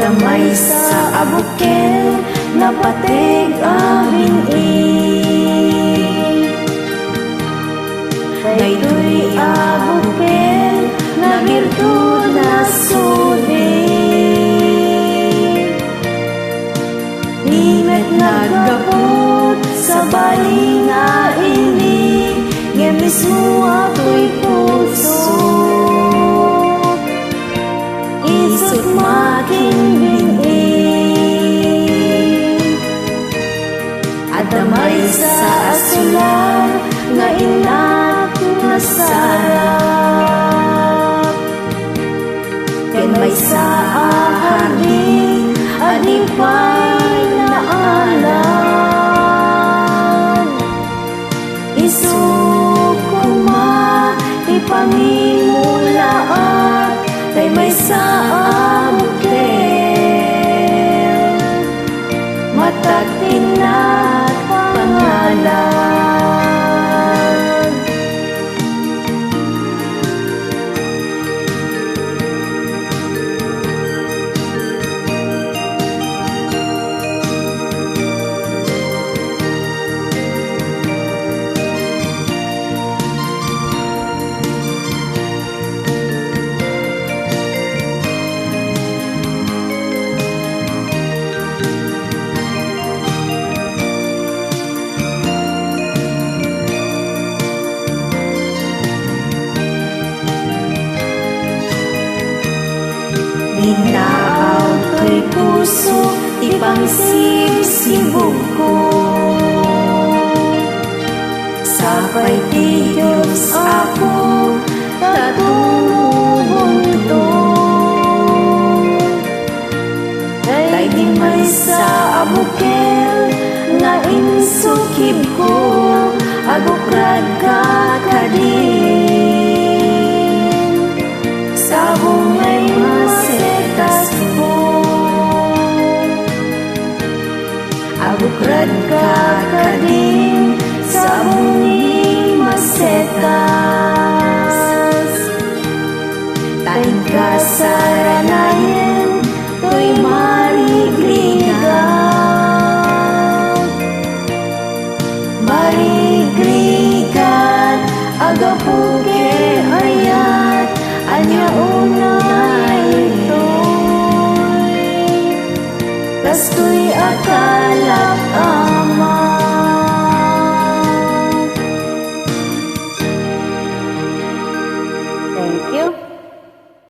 Adamay sa abukel napatig abin-in. Daytoy abukel na birtud na sudi. Himet nagapot sa bali nga ini, nga mismo ako'y puso. Isot making bin-in. Adamay sa asulan nga inak na sarap. Ken may sa ahardin adipay na alam. Isuk kuma ipamimulaat kay may sa abukel matag tinat pangalan. Inaaw ko'y puso, ipangsib-sibog ko. Sapay ti Diyos ako, tatubunto. Day di may sa abukel, nga insukib ko, agukrad ka kadin. Sabong may masetas ko, agukrad ka kadin. Sabong may masetas, taing kasaranayan to'y marigrigan. Marigrigan agapuke ayat anya unay ito'y kastoy akalap ama. Thank you.